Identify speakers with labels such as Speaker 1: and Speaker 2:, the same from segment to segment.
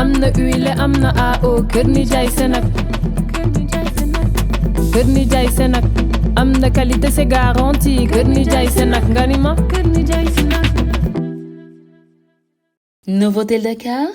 Speaker 1: amna huile amna AO kër nijaay Senac kër nijaay Senac amna qualité c'est garanti kër nijaay Senac nga ni ma kër nijaay Senac.
Speaker 2: Novotel Dakar,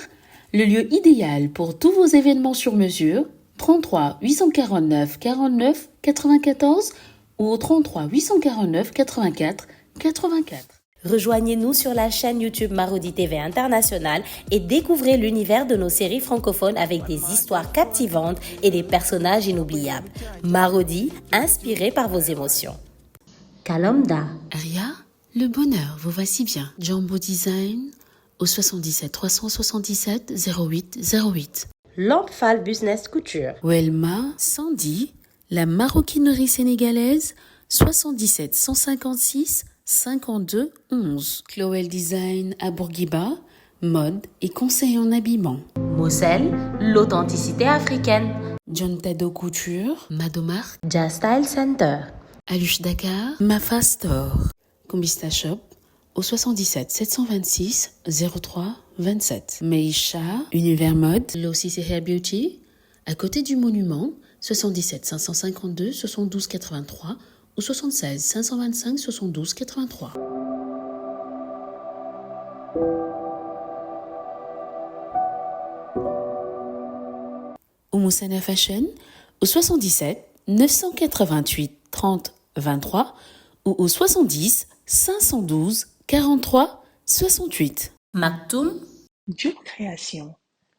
Speaker 2: le lieu idéal pour tous vos événements sur mesure. 33 849 49 94 ou au 33 849 84 84.
Speaker 3: Rejoignez-nous sur la chaîne YouTube Marodi TV International et découvrez l'univers de nos séries francophones avec des histoires captivantes et des personnages inoubliables. Marodi, inspiré par vos émotions. Kalomda.
Speaker 2: Aria, le bonheur vous va si bien. Jumbo Design au 77 377 08 08.
Speaker 3: Lampfal Business Couture.
Speaker 2: Welma, Sandy, la maroquinerie sénégalaise 77 156 52 11. Chloé Design à Bourguiba, mode et conseil en habillement.
Speaker 3: Moselle, l'authenticité africaine.
Speaker 2: John Tado Couture, Madomar,
Speaker 3: Jazz Style Center.
Speaker 2: Aluche Dakar, Mafa Store. Combista Shop au 77 726 03 27. Meisha, Univers Mode, Lossis et Hair Beauty, à côté du monument, 77 552 72 83 ou 76 525 72 83. Oumoussana Fashion au 77 988 30 23 ou au 70 512 43 68.
Speaker 3: Maktoum.
Speaker 4: Dieu Création,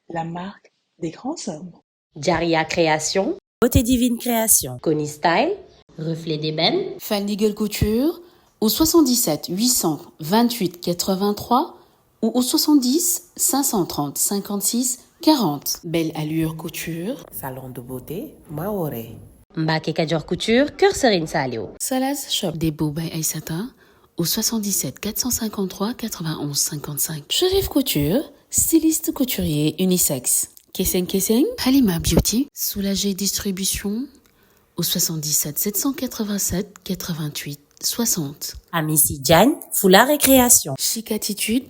Speaker 4: la marque des grands hommes.
Speaker 3: Jaria Création. Beauté Divine Création. Connie Style. Reflet d'ébène.
Speaker 2: Fanny Gueule Couture au 77 828 83 ou au 70 530 56 40. Belle Allure Couture.
Speaker 5: Salon de beauté Maoré.
Speaker 3: Mbake Kadior Couture, Cœur Serine Salio.
Speaker 2: Salaz Shop des Beaux by Aïssata au 77 453 91 55. Chérif Couture, styliste couturier unisexe. Kesseng Kesseng, Halima Beauty, Soulagé Distribution au 77 787 88 60.
Speaker 3: Amici Diagne, Foulard et Création.
Speaker 2: Chic Attitude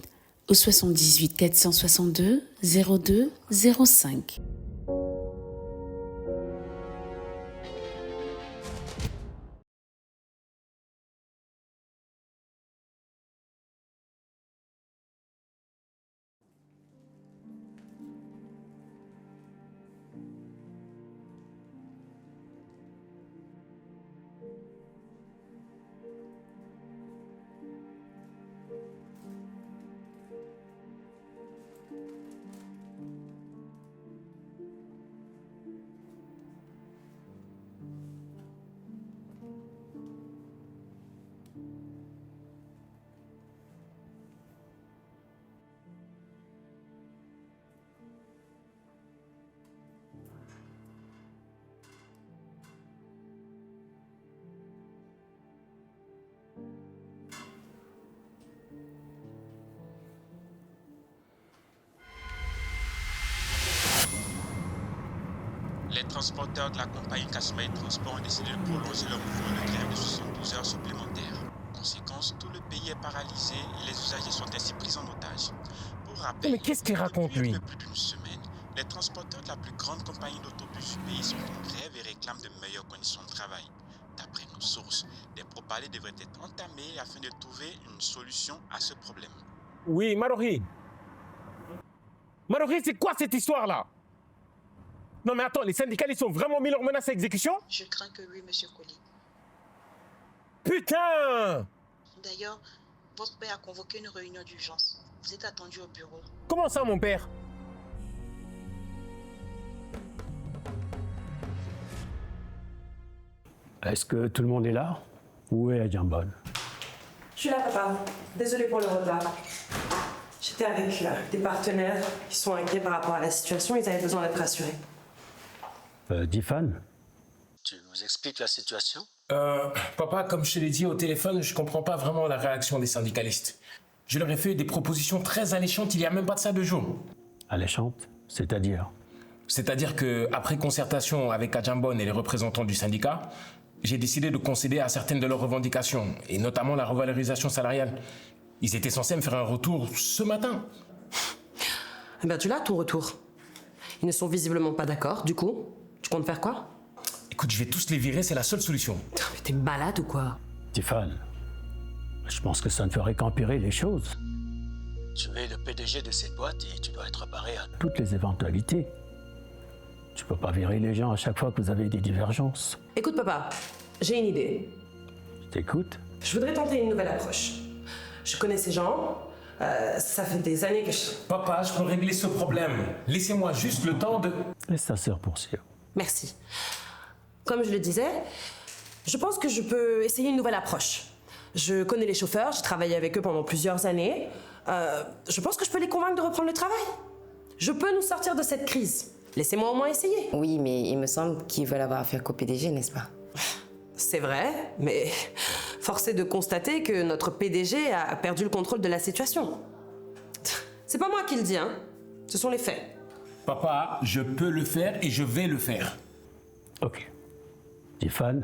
Speaker 2: au 78 462 02 05.
Speaker 6: Les transporteurs de la compagnie Kasmaï Transport ont décidé de prolonger leur mouvement de grève de 72 heures supplémentaires. Conséquence, tout le pays est paralysé et les usagers sont ainsi pris en otage. Pour rappel,
Speaker 7: mais qu'est-ce qu'il raconte, lui?
Speaker 6: Depuis plus d'une semaine, les transporteurs de la plus grande compagnie d'autobus du pays sont en grève et réclament de meilleures conditions de travail. D'après nos sources, des pourparlers devraient être entamés afin de trouver une solution à ce problème.
Speaker 7: Oui, Marori. Marori, c'est quoi cette histoire-là? Non mais attends, les syndicalistes ont vraiment mis leur menace à exécution?
Speaker 8: Je crains que oui, monsieur Colli.
Speaker 7: Putain!
Speaker 8: D'ailleurs, votre père a convoqué une réunion d'urgence. Vous êtes attendu au bureau.
Speaker 7: Comment ça, mon père?
Speaker 9: Est-ce que tout le monde est là? Où est Adjambon?
Speaker 10: Je suis là, papa. Désolée pour le retard. J'étais avec des partenaires qui sont inquiets par rapport à la situation. Ils avaient besoin d'être rassurés.
Speaker 9: Difan?
Speaker 11: Tu nous expliques la situation?
Speaker 7: Papa, comme je te l'ai dit au téléphone, je comprends pas vraiment la réaction des syndicalistes. Je leur ai fait des propositions très alléchantes il y a même pas de ça 2 jours.
Speaker 9: Alléchante? C'est-à-dire?
Speaker 7: C'est-à-dire que après concertation avec Adjambon et les représentants du syndicat, j'ai décidé de concéder à certaines de leurs revendications, et notamment la revalorisation salariale. Ils étaient censés me faire un retour ce matin.
Speaker 10: Eh ben, tu l'as, ton retour. Ils ne sont visiblement pas d'accord, du coup. Tu comptes faire quoi?
Speaker 7: Écoute, je vais tous les virer, c'est la seule solution.
Speaker 10: Mais t'es malade ou quoi?
Speaker 9: Tiffany, je pense que ça ne ferait qu'empirer les choses.
Speaker 11: Tu es le PDG de cette boîte et tu dois être paré à
Speaker 9: Toutes les éventualités. Tu peux pas virer les gens à chaque fois que vous avez des divergences.
Speaker 10: Écoute, papa, j'ai une idée.
Speaker 9: Je t'écoute.
Speaker 10: Je voudrais tenter une nouvelle approche. Je connais ces gens. Ça fait des années que je...
Speaker 7: Papa, je peux régler ce problème. Laissez-moi juste le temps de...
Speaker 9: Laisse ta sœur poursuivre.
Speaker 10: Merci. Comme je le disais, je pense que je peux essayer une nouvelle approche. Je connais les chauffeurs, j'ai travaillé avec eux pendant plusieurs années. Je pense que je peux les convaincre de reprendre le travail. Je peux nous sortir de cette crise. Laissez-moi au moins essayer.
Speaker 12: Oui, mais il me semble qu'ils veulent avoir affaire qu'au PDG, n'est-ce pas?
Speaker 10: C'est vrai, mais force est de constater que notre PDG a perdu le contrôle de la situation. C'est pas moi qui le dis, hein. Ce sont les faits.
Speaker 7: Papa, je peux le faire et je vais le faire.
Speaker 9: Ok. Tiffany,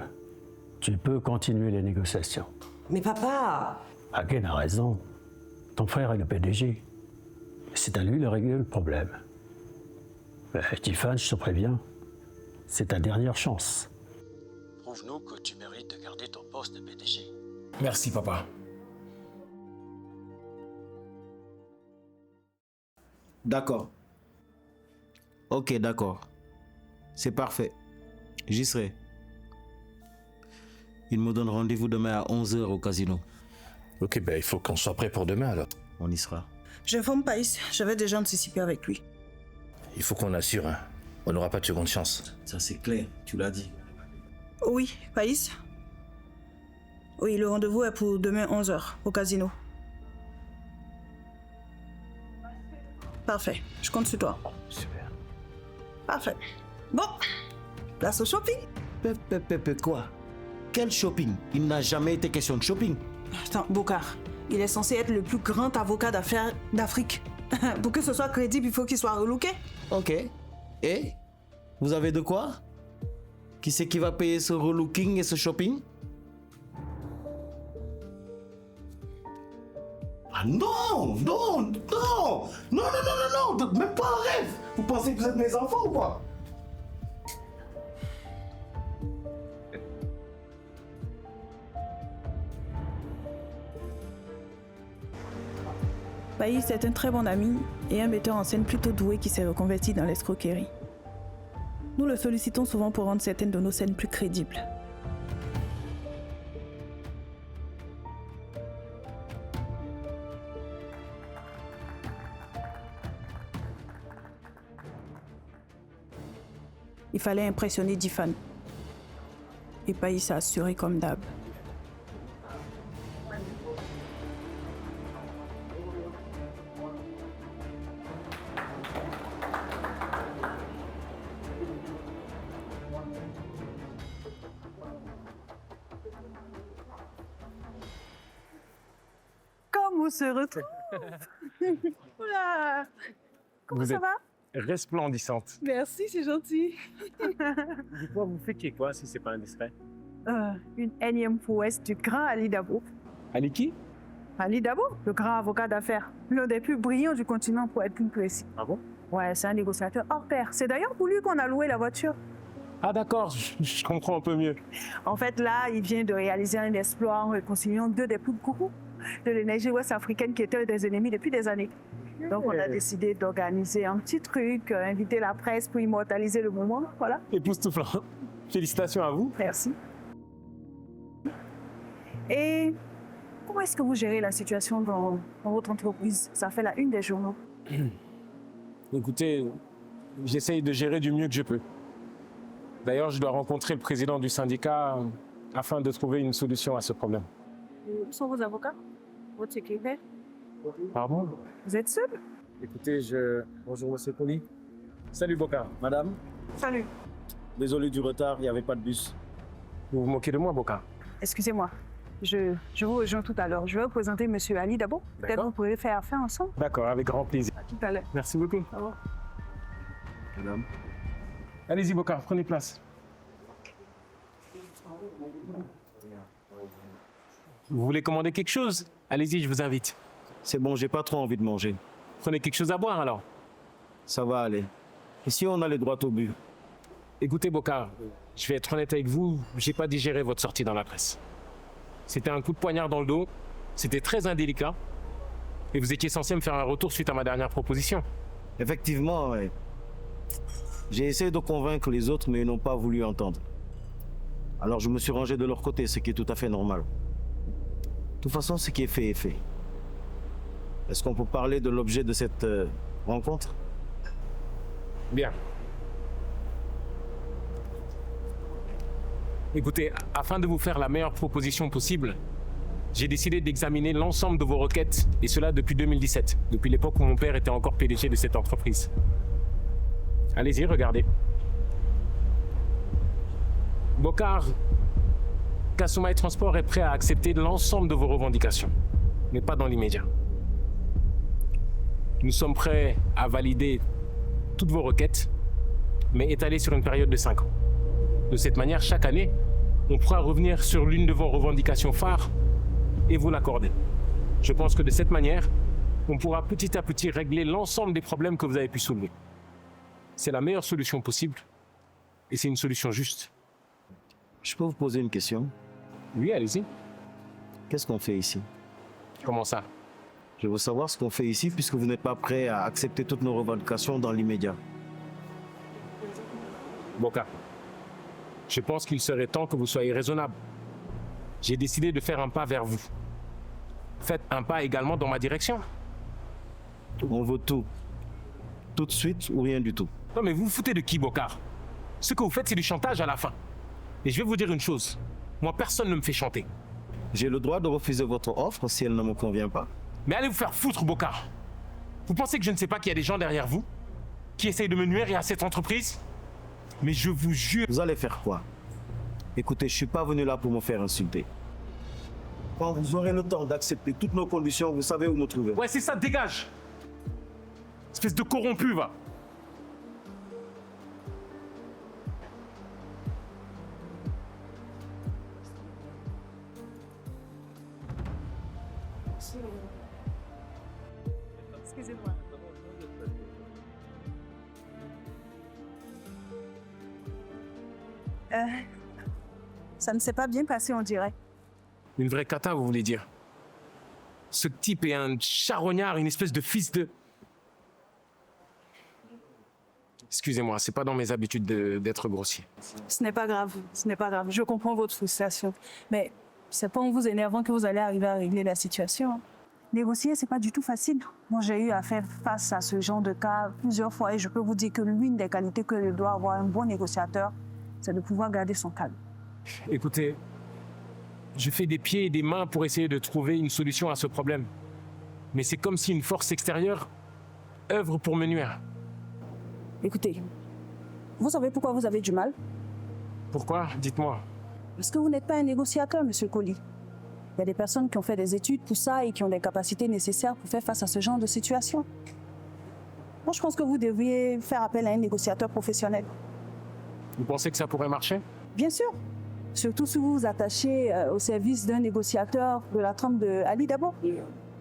Speaker 9: tu peux continuer les négociations.
Speaker 10: Mais papa...
Speaker 9: Hagen a raison. Ton frère est le PDG. C'est à lui de régler le problème. Mais Tiffany, je te préviens, c'est ta dernière chance.
Speaker 11: Prouve-nous que tu mérites de garder ton poste de PDG.
Speaker 7: Merci, papa.
Speaker 13: D'accord. Ok, d'accord. C'est parfait. J'y serai. Il me donne rendez-vous demain à 11h au casino.
Speaker 14: Ok, ben il faut qu'on soit prêt pour demain alors.
Speaker 13: On y sera.
Speaker 15: J'informe Païs, j'avais déjà anticipé avec lui.
Speaker 14: Il faut qu'on assure, hein. On n'aura pas de seconde chance.
Speaker 13: Ça c'est clair, tu l'as dit.
Speaker 15: Oui, Païs. Oui, le rendez-vous est pour demain 11h au casino. Parfait, je compte sur toi.
Speaker 13: Super.
Speaker 15: Parfait. Bon, place au shopping.
Speaker 13: Quoi? Quel shopping? Il n'a jamais été question de shopping.
Speaker 15: Attends, Bokar, il est censé être le plus grand avocat d'affaires d'Afrique. Pour que ce soit crédible, il faut qu'il soit relooké.
Speaker 13: Ok. Et? Vous avez de quoi? Qui c'est qui va payer ce relooking et ce shopping? Ah non! Non! Non! Non, non, non, non, non! Même pas un rêve! Vous pensez que vous êtes mes enfants ou quoi?
Speaker 15: Païs est un très bon ami et un metteur en scène plutôt doué qui s'est reconverti dans l'escroquerie. Nous le sollicitons souvent pour rendre certaines de nos scènes plus crédibles. Il fallait impressionner Tiffany. Et Païs a assuré comme d'hab. Comme on se retrouve. Oula. Comment
Speaker 16: Vous
Speaker 15: ça
Speaker 16: êtes
Speaker 15: va?
Speaker 16: resplendissante.
Speaker 15: Merci, c'est gentil.
Speaker 16: Dites-moi, vous faites quoi si c'est pas indiscret?
Speaker 15: Une énième prouesse du grand Ali Dabo.
Speaker 16: Ali qui?
Speaker 15: Ali Dabo, le grand avocat d'affaires. L'un des plus brillants du continent pour être plus précis.
Speaker 16: Ah bon?
Speaker 15: Ouais, c'est un négociateur hors pair. C'est d'ailleurs pour lui qu'on a loué la voiture.
Speaker 16: Ah d'accord, je comprends un peu mieux.
Speaker 15: En fait, là, il vient de réaliser un exploit en réconciliant deux des plus gros de l'énergie ouest-africaine qui étaient des ennemis depuis des années. Donc, on a décidé d'organiser un petit truc, inviter la presse pour immortaliser le moment. Voilà.
Speaker 16: Époustouflant. Félicitations à vous.
Speaker 15: Merci. Et comment est-ce que vous gérez la situation dans votre entreprise? Ça fait la une des journaux.
Speaker 16: Écoutez, j'essaye de gérer du mieux que je peux. D'ailleurs, je dois rencontrer le président du syndicat afin de trouver une solution à ce problème.
Speaker 15: Où sont vos avocats? Votre secrétaire?
Speaker 16: Pardon?
Speaker 15: Vous êtes seul?
Speaker 16: Écoutez, Bonjour, monsieur Poli. Salut, Bokar.
Speaker 13: Madame?
Speaker 15: Salut.
Speaker 13: Désolé du retard, il n'y avait pas de bus.
Speaker 16: Vous vous moquez de moi, Bokar?
Speaker 15: Excusez-moi. Je vous rejoins tout à l'heure. Je vais vous présenter monsieur Ali d'abord. Peut-être vous pourrez faire affaire ensemble.
Speaker 16: D'accord, avec grand plaisir.
Speaker 15: À tout à l'heure.
Speaker 16: Merci beaucoup.
Speaker 15: Au revoir.
Speaker 13: Madame?
Speaker 16: Allez-y, Bokar, prenez place. Vous voulez commander quelque chose? Allez-y, je vous invite.
Speaker 13: C'est bon, j'ai pas trop envie de manger.
Speaker 16: Prenez quelque chose à boire alors.
Speaker 13: Ça va aller.
Speaker 17: Ici, on a le droit au but.
Speaker 16: Écoutez, Bokar, je vais être honnête avec vous, j'ai pas digéré votre sortie dans la presse. C'était un coup de poignard dans le dos, c'était très indélicat, et vous étiez censé me faire un retour suite à ma dernière proposition.
Speaker 17: Effectivement, ouais. J'ai essayé de convaincre les autres, mais ils n'ont pas voulu entendre. Alors je me suis rangé de leur côté, ce qui est tout à fait normal. De toute façon, ce qui est fait est fait. Est-ce qu'on peut parler de l'objet de cette rencontre?
Speaker 16: Bien. Écoutez, afin de vous faire la meilleure proposition possible, j'ai décidé d'examiner l'ensemble de vos requêtes, et cela depuis 2017, depuis l'époque où mon père était encore PDG de cette entreprise. Allez-y, regardez. Bokar, Kasumai Transport est prêt à accepter l'ensemble de vos revendications, mais pas dans l'immédiat. Nous sommes prêts à valider toutes vos requêtes, mais étalées sur une période de 5 ans. De cette manière, chaque année, on pourra revenir sur l'une de vos revendications phares et vous l'accorder. Je pense que de cette manière, on pourra petit à petit régler l'ensemble des problèmes que vous avez pu soulever. C'est la meilleure solution possible et c'est une solution juste.
Speaker 17: Je peux vous poser une question?
Speaker 16: Oui, allez-y.
Speaker 17: Qu'est-ce qu'on fait ici?
Speaker 16: Comment ça?
Speaker 17: Je veux savoir ce qu'on fait ici puisque vous n'êtes pas prêt à accepter toutes nos revendications dans l'immédiat.
Speaker 16: Bokar, je pense qu'il serait temps que vous soyez raisonnable. J'ai décidé de faire un pas vers vous. Faites un pas également dans ma direction.
Speaker 17: On veut tout. Tout de suite ou rien du tout.
Speaker 16: Non mais vous vous foutez de qui, Bokar? Ce que vous faites, c'est du chantage à la fin. Et je vais vous dire une chose. Moi, personne ne me fait chanter.
Speaker 17: J'ai le droit de refuser votre offre si elle ne me convient pas.
Speaker 16: Mais allez vous faire foutre, Bokar. Vous pensez que je ne sais pas qu'il y a des gens derrière vous qui essayent de me nuire et à cette entreprise? Mais je vous jure...
Speaker 17: Vous allez faire quoi? Écoutez, je suis pas venu là pour me faire insulter. Quand vous aurez le temps d'accepter toutes nos conditions, vous savez où nous trouver.
Speaker 16: Ouais, c'est ça, dégage! Espèce de corrompu, va!
Speaker 15: Excusez-moi. Ça ne s'est pas bien passé, on dirait.
Speaker 16: Une vraie cata, vous voulez dire? Ce type est un charognard, une espèce de fils de... Excusez-moi, c'est pas dans mes habitudes d'être grossier.
Speaker 15: Ce n'est pas grave, ce n'est pas grave. Je comprends votre frustration. Mais c'est pas en vous énervant que vous allez arriver à régler la situation. Négocier, c'est pas du tout facile. Moi, j'ai eu à faire face à ce genre de cas plusieurs fois et je peux vous dire que l'une des qualités que doit avoir un bon négociateur, c'est de pouvoir garder son calme.
Speaker 16: Écoutez, je fais des pieds et des mains pour essayer de trouver une solution à ce problème. Mais c'est comme si une force extérieure œuvre pour me nuire.
Speaker 15: Écoutez, vous savez pourquoi vous avez du mal?
Speaker 16: Pourquoi? Dites-moi.
Speaker 15: Parce que vous n'êtes pas un négociateur, Monsieur Colli. Il y a des personnes qui ont fait des études pour ça et qui ont des capacités nécessaires pour faire face à ce genre de situation. Moi, je pense que vous devriez faire appel à un négociateur professionnel.
Speaker 16: Vous pensez que ça pourrait marcher?
Speaker 15: Bien sûr. Surtout si vous vous attachez au service d'un négociateur de la trempe de Ali Dabo.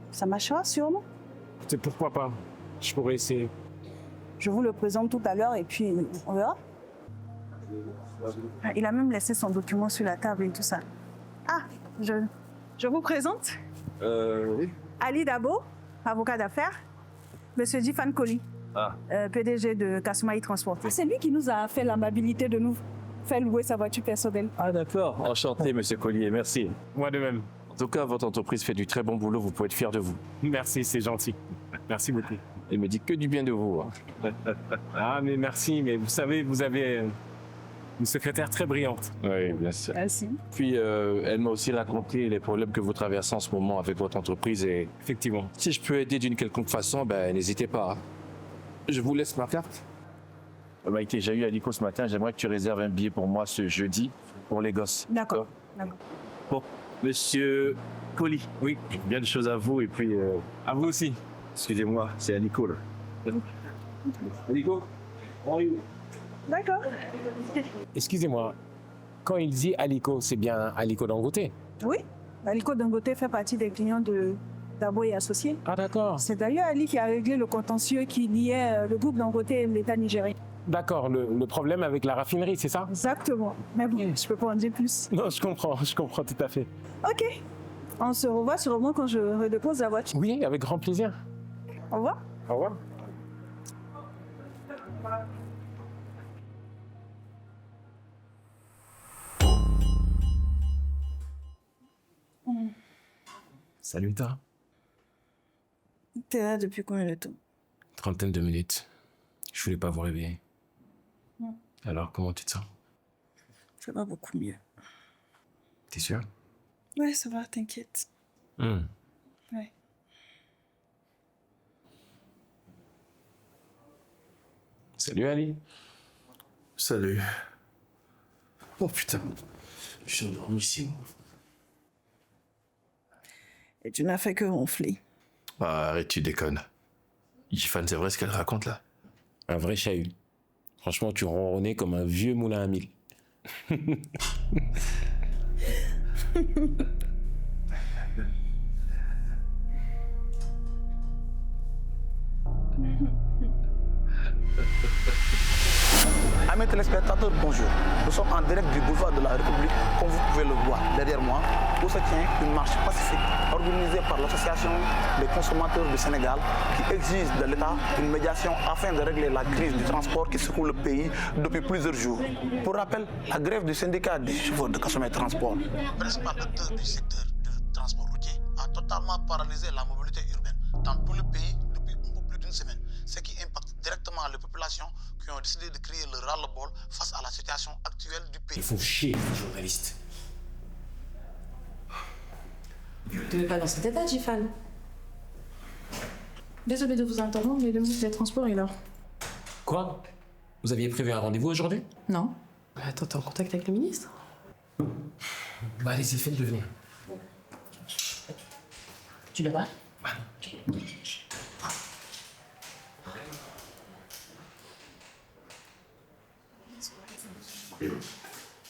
Speaker 15: Ça marchera sûrement.
Speaker 16: C'est pourquoi pas. Je pourrais essayer.
Speaker 15: Je vous le présente tout à l'heure et puis on verra. Il a même laissé son document sur la table et tout ça. Ah, je vous présente
Speaker 18: Oui.
Speaker 15: Ali Dabo, avocat d'affaires. Monsieur Jifan Colli, PDG de Kasumai Transport. C'est lui qui nous a fait l'amabilité de nous faire louer sa voiture personnelle.
Speaker 18: Ah d'accord, enchanté Monsieur Collier, merci.
Speaker 16: Moi de même.
Speaker 18: En tout cas, votre entreprise fait du très bon boulot, vous pouvez être fier de vous.
Speaker 16: Merci, c'est gentil. Merci beaucoup.
Speaker 18: Elle me dit que du bien de vous. Hein.
Speaker 16: Ah mais merci, mais vous savez, vous avez une secrétaire très brillante.
Speaker 18: Oui, bien sûr.
Speaker 15: Merci.
Speaker 18: Puis elle m'a aussi raconté les problèmes que vous traversez en ce moment avec votre entreprise et...
Speaker 16: Effectivement.
Speaker 18: Si je peux aider d'une quelconque façon, ben n'hésitez pas. Hein. Je vous laisse ma carte. Maïté, j'ai eu Aliko ce matin, j'aimerais que tu réserves un billet pour moi ce jeudi pour les gosses.
Speaker 15: D'accord.
Speaker 18: Bon, Monsieur Colli, oui, bien de choses à vous et puis...
Speaker 16: À vous aussi.
Speaker 18: Excusez-moi, c'est Aliko là. Aliko,
Speaker 15: D'accord.
Speaker 16: Excusez-moi, quand il dit Aliko, c'est bien Aliko Dangote?
Speaker 15: Oui, Aliko Dangote fait partie des clients de Dabo et Associés.
Speaker 16: Ah d'accord.
Speaker 15: C'est d'ailleurs Ali qui a réglé le contentieux qui liait le groupe Dangote et l'État nigérien.
Speaker 16: D'accord, le problème avec la raffinerie, c'est ça?
Speaker 15: Exactement. Mais bon, je peux pas en dire plus.
Speaker 16: Non, je comprends tout à fait.
Speaker 15: Ok. On se revoit sûrement quand je redépose la voiture.
Speaker 16: Oui, avec grand plaisir.
Speaker 15: Au revoir.
Speaker 16: Au revoir. Salut, toi.
Speaker 15: T'es là depuis combien de temps?
Speaker 16: Trentaine de minutes. Je voulais pas vous réveiller. Alors, comment tu te sens?
Speaker 15: Ça va beaucoup mieux.
Speaker 16: T'es sûr?
Speaker 15: Ouais, ça va, t'inquiète. Ouais.
Speaker 16: Salut, Ali.
Speaker 13: Salut. Oh putain, je suis endormi ici.
Speaker 15: Et tu n'as fait que ronfler.
Speaker 14: Ah, arrête, tu déconnes. Yifan, c'est vrai ce qu'elle raconte là?
Speaker 16: Un vrai chahut. Franchement, tu ronronnais comme un vieux moulin à mille.
Speaker 19: Amis téléspectateurs, bonjour. Nous sommes en direct du boulevard de la République, comme vous pouvez le voir derrière moi, où se tient une marche pacifique organisée par l'Association des consommateurs du Sénégal qui exige de l'État une médiation afin de régler la crise du transport qui secoue le pays depuis plusieurs jours. Pour rappel, la grève du syndicat des chauffeurs de Kasumé Transport, principal acteur du secteur du transport routier, a totalement paralysé la mobilité urbaine dans tout le pays depuis un peu plus d'une semaine, ce qui impacte directement les populations qui ont décidé de crier le ras-le-bol face à la situation actuelle du pays.
Speaker 16: Il faut chier, les journalistes.
Speaker 12: Tu n'es pas dans cet état, Jifan?
Speaker 1: Désolée de vous interrompre, mais le ministre des Transports est là.
Speaker 16: Quoi? Vous aviez prévu un rendez-vous aujourd'hui?
Speaker 1: Non.
Speaker 12: Attends, t'es en contact avec le ministre?
Speaker 16: Bah allez-y, faites-le venir.
Speaker 12: Tu le vois?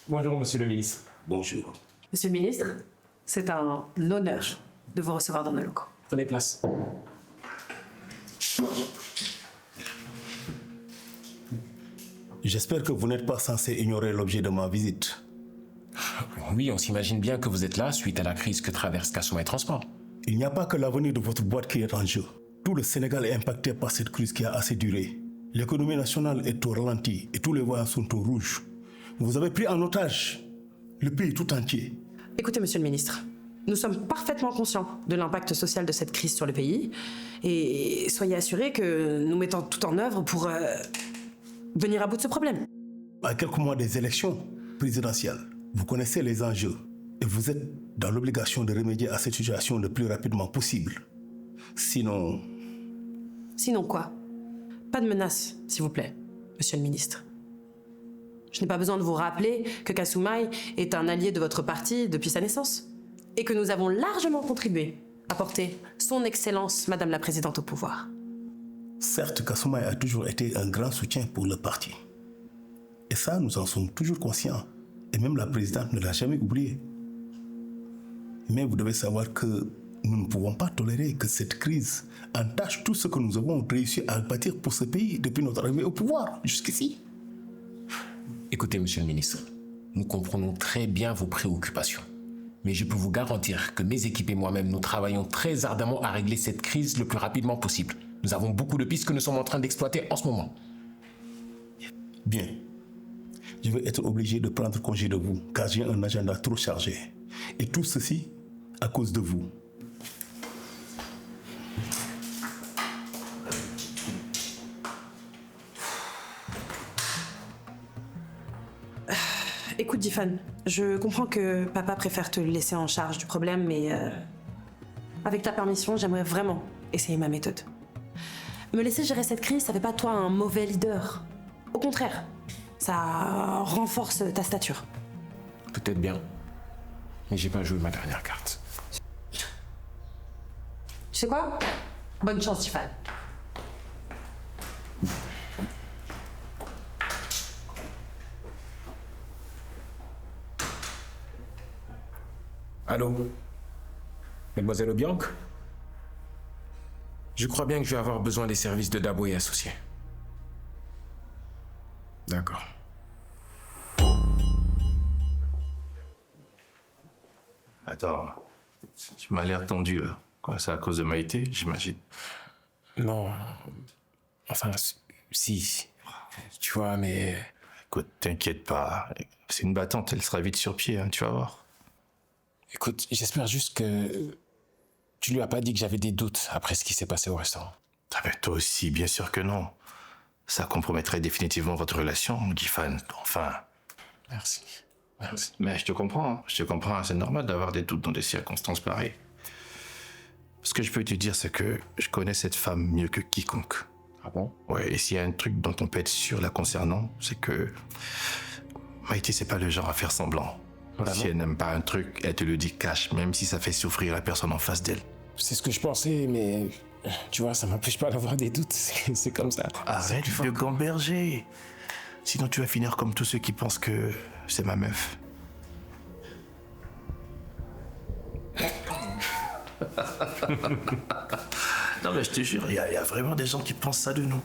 Speaker 16: Bonjour, monsieur le ministre.
Speaker 13: Bonjour.
Speaker 10: Monsieur le ministre, c'est un honneur de vous recevoir dans nos locaux.
Speaker 16: Prenez place.
Speaker 13: J'espère que vous n'êtes pas censé ignorer l'objet de ma visite.
Speaker 16: Oui, on s'imagine bien que vous êtes là suite à la crise que traverse Kasumé Transport.
Speaker 13: Il n'y a pas que l'avenir de votre boîte qui est en jeu. Tout le Sénégal est impacté par cette crise qui a assez duré. L'économie nationale est au ralenti et tous les voyants sont au rouge. Vous avez pris en otage le pays tout entier.
Speaker 10: Écoutez, monsieur le ministre, nous sommes parfaitement conscients de l'impact social de cette crise sur le pays et soyez assurés que nous mettons tout en œuvre pour venir à bout de ce problème.
Speaker 13: À quelques mois des élections présidentielles, vous connaissez les enjeux et vous êtes dans l'obligation de remédier à cette situation le plus rapidement possible. Sinon...
Speaker 10: Sinon quoi? Pas de menace, s'il vous plaît, monsieur le ministre. Je n'ai pas besoin de vous rappeler que Kasumé est un allié de votre parti depuis sa naissance et que nous avons largement contribué à porter son excellence, Madame la Présidente, au pouvoir.
Speaker 13: Certes, Kasumé a toujours été un grand soutien pour le parti. Et ça, nous en sommes toujours conscients. Et même la présidente ne l'a jamais oublié. Mais vous devez savoir que nous ne pouvons pas tolérer que cette crise entache tout ce que nous avons réussi à bâtir pour ce pays depuis notre arrivée au pouvoir, jusqu'ici.
Speaker 16: Écoutez, monsieur le ministre, nous comprenons très bien vos préoccupations. Mais je peux vous garantir que mes équipes et moi-même, nous travaillons très ardemment à régler cette crise le plus rapidement possible. Nous avons beaucoup de pistes que nous sommes en train d'exploiter en ce moment.
Speaker 13: Bien. Je vais être obligé de prendre congé de vous, car j'ai un agenda trop chargé. Et tout ceci à cause de vous.
Speaker 10: Écoute, Jifan, je comprends que papa préfère te laisser en charge du problème, mais avec ta permission, j'aimerais vraiment essayer ma méthode. Me laisser gérer cette crise, ça fait pas de toi un mauvais leader. Au contraire, ça renforce ta stature.
Speaker 16: Peut-être bien, mais j'ai pas joué ma dernière carte.
Speaker 10: Tu sais quoi? Bonne chance, Jifan.
Speaker 16: Allô? Mademoiselle Obiang? Je crois bien que je vais avoir besoin des services de Dabo et Associés.
Speaker 7: D'accord.
Speaker 14: Attends, tu m'as l'air tendu là. Quoi, c'est à cause de Maïté, j'imagine?
Speaker 7: Non. Enfin, si. Tu vois, mais...
Speaker 14: Écoute, t'inquiète pas. C'est une battante, elle sera vite sur pied, hein, tu vas voir.
Speaker 7: Écoute, j'espère juste que... Tu lui as pas dit que j'avais des doutes après ce qui s'est passé au restaurant.
Speaker 14: Ah ben toi aussi, bien sûr que non. Ça compromettrait définitivement votre relation, Gifan. Enfin...
Speaker 7: Merci.
Speaker 14: Mais je te comprends, c'est normal d'avoir des doutes dans des circonstances pareilles. Ce que je peux te dire, c'est que je connais cette femme mieux que quiconque.
Speaker 7: Ah bon?
Speaker 14: Ouais, et s'il y a un truc dont on peut être sûr la concernant, c'est que Maïté, c'est pas le genre à faire semblant.
Speaker 7: Vraiment?
Speaker 14: Si elle n'aime pas un truc, elle te le dit cash, même si ça fait souffrir la personne en face d'elle.
Speaker 7: C'est ce que je pensais, mais... Tu vois, ça m'empêche pas d'avoir des doutes, c'est comme ça.
Speaker 14: Arrête de gamberger. Sinon tu vas finir comme tous ceux qui pensent que c'est ma meuf. Non mais je te jure, il y a vraiment des gens qui pensent ça de nous.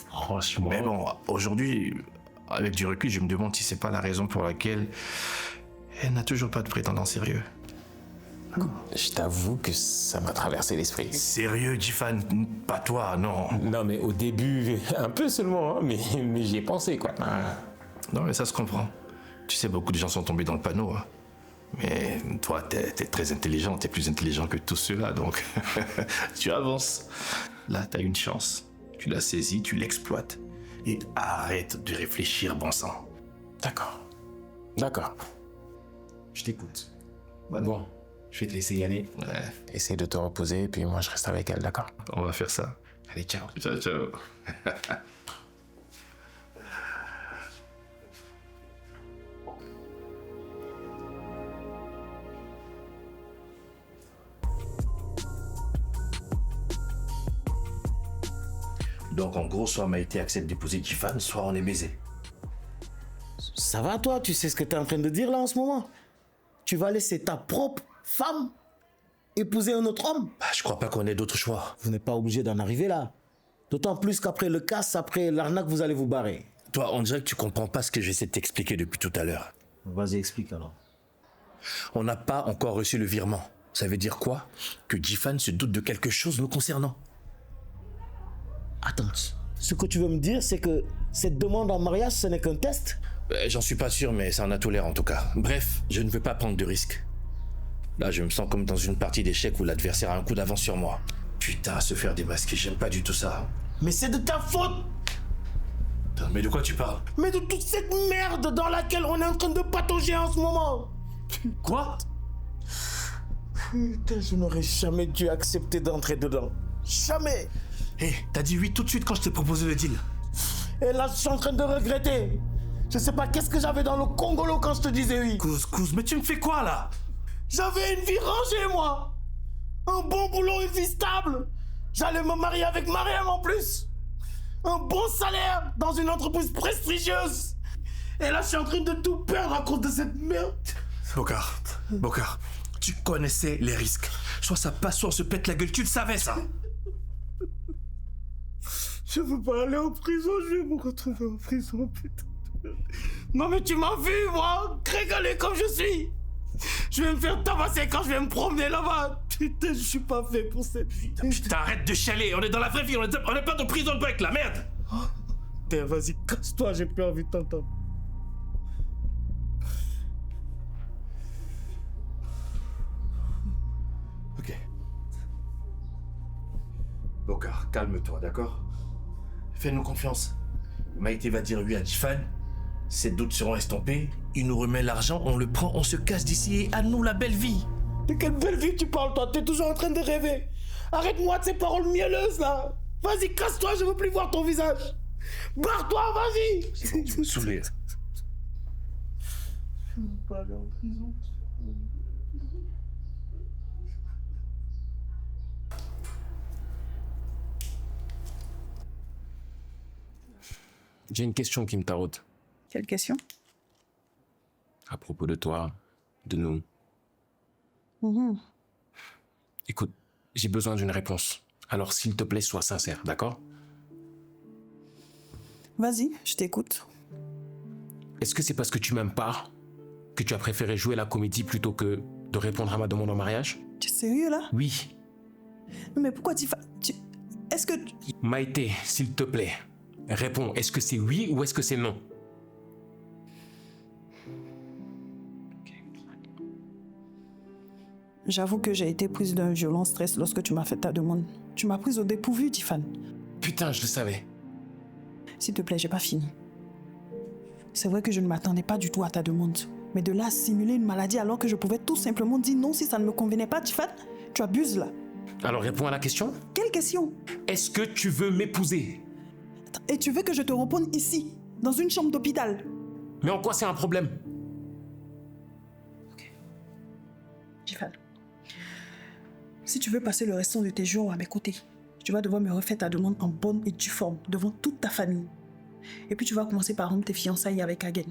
Speaker 7: Franchement.
Speaker 14: Mais bon, aujourd'hui, avec du recul, je me demande si c'est pas la raison pour laquelle elle n'a toujours pas de prétendant sérieux.
Speaker 7: Je t'avoue que ça m'a traversé l'esprit.
Speaker 14: Sérieux, Gifan, pas toi, non.
Speaker 7: Non, mais au début, un peu seulement, hein, mais j'y ai pensé, quoi.
Speaker 14: Non, mais ça se comprend. Tu sais, beaucoup de gens sont tombés dans le panneau. Hein. Mais toi, t'es très intelligent, t'es plus intelligent que tous ceux-là, donc tu avances. Là, t'as une chance. Tu la saisis, tu l'exploites. Et arrête de réfléchir, bon sang.
Speaker 7: D'accord. Je t'écoute.
Speaker 14: Bon.
Speaker 7: Je vais te laisser y aller.
Speaker 14: Ouais.
Speaker 7: Essaye de te reposer, puis moi je reste avec elle, d'accord?
Speaker 14: On va faire ça.
Speaker 7: Allez, ciao.
Speaker 14: Ciao. Donc en gros, soit Maïté accepte d'épouser Gifan, soit on est baisé.
Speaker 17: Ça va toi, tu sais ce que tu es en train de dire là en ce moment? Tu vas laisser ta propre femme épouser un autre homme?
Speaker 14: Bah, je crois pas qu'on ait d'autre choix.
Speaker 17: Vous n'êtes pas obligé d'en arriver là. D'autant plus qu'après le casse, après l'arnaque, vous allez vous barrer.
Speaker 14: Toi, on dirait que tu comprends pas ce que j'essaie de t'expliquer depuis tout à l'heure.
Speaker 17: Vas-y, explique alors.
Speaker 14: On n'a pas encore reçu le virement. Ça veut dire quoi? Que Gifan se doute de quelque chose nous concernant.
Speaker 17: Attends, ce que tu veux me dire, c'est que cette demande en mariage, ce n'est qu'un test?
Speaker 14: J'en suis pas sûr, mais ça en a tout l'air en tout cas. Bref, je ne veux pas prendre de risques. Là, je me sens comme dans une partie d'échecs où l'adversaire a un coup d'avance sur moi. Putain, se faire démasquer, j'aime pas du tout ça.
Speaker 17: Mais c'est de ta faute!
Speaker 14: Putain, mais de quoi tu parles?
Speaker 17: Mais de toute cette merde dans laquelle on est en train de patauger en ce moment!
Speaker 14: Quoi?
Speaker 17: Putain, je n'aurais jamais dû accepter d'entrer dedans. Jamais!
Speaker 14: Hé, t'as dit oui tout de suite quand je t'ai proposé le deal.
Speaker 17: Et là, je suis en train de regretter. Je sais pas qu'est-ce que j'avais dans le Congolo quand je te disais oui.
Speaker 14: Couse, mais tu me fais quoi là?
Speaker 17: J'avais une vie rangée, moi. Un bon boulot, une vie stable. J'allais me marier avec Mariam en plus. Un bon salaire dans une entreprise prestigieuse. Et là, je suis en train de tout perdre à cause de cette merde.
Speaker 14: Bokar, tu connaissais les risques. Soit ça passe, soit on se pète la gueule, tu le savais ça.
Speaker 17: Je veux pas aller en prison, je vais me retrouver en prison, putain. Non mais tu m'as vu, moi, grégalé comme je suis. Je vais me faire tabasser quand je vais me promener là-bas. Putain, je suis pas fait pour cette vie.
Speaker 14: Putain, arrête de chialer, on est dans la vraie vie, on est pas de prison de bec, la merde.
Speaker 17: Putain, vas-y, casse-toi, j'ai plus envie de t'entendre.
Speaker 14: Ok. Bokar, calme-toi, d'accord? Fais-nous confiance. Maïté va dire oui à Gifan. Ses doutes seront estompés. Il nous remet l'argent, on le prend, on se casse d'ici et à nous la belle vie.
Speaker 17: De quelle belle vie tu parles, toi? T'es toujours en train de rêver. Arrête-moi de ces paroles mielleuses, là. Vas-y, casse-toi, je veux plus voir ton visage. Barre-toi, vas-y.
Speaker 14: C'est bon, tu me saoules.
Speaker 17: Je veux pas aller en prison.
Speaker 7: J'ai une question qui me taraude.
Speaker 20: Quelle question?
Speaker 7: À propos de toi, de nous. Écoute, j'ai besoin d'une réponse. Alors s'il te plaît, sois sincère, d'accord?
Speaker 15: Vas-y, je t'écoute.
Speaker 7: Est-ce que c'est parce que tu m'aimes pas que tu as préféré jouer la comédie plutôt que de répondre à ma demande en mariage?
Speaker 15: Tu es sérieux là?
Speaker 7: Oui.
Speaker 15: Non, mais pourquoi Est-ce que...
Speaker 7: Maïté, s'il te plaît, réponds. Est-ce que c'est oui ou est-ce que c'est non?
Speaker 15: J'avoue que j'ai été prise d'un violent stress lorsque tu m'as fait ta demande. Tu m'as prise au dépourvu, Tiffany.
Speaker 7: Putain, je le savais.
Speaker 15: S'il te plaît, j'ai pas fini. C'est vrai que je ne m'attendais pas du tout à ta demande. Mais de là à simuler une maladie alors que je pouvais tout simplement dire non si ça ne me convenait pas, Tiffany, tu abuses là.
Speaker 7: Alors réponds à la question.
Speaker 15: Quelle question?
Speaker 7: Est-ce que tu veux m'épouser?
Speaker 15: Et tu veux que je te réponde ici, dans une chambre d'hôpital?
Speaker 7: Mais en quoi c'est un problème?
Speaker 15: Ok. Tiffany, si tu veux passer le restant de tes jours à mes côtés, tu vas devoir me refaire ta demande en bonne et due forme, devant toute ta famille. Et puis tu vas commencer par rompre tes fiançailles avec Hagen.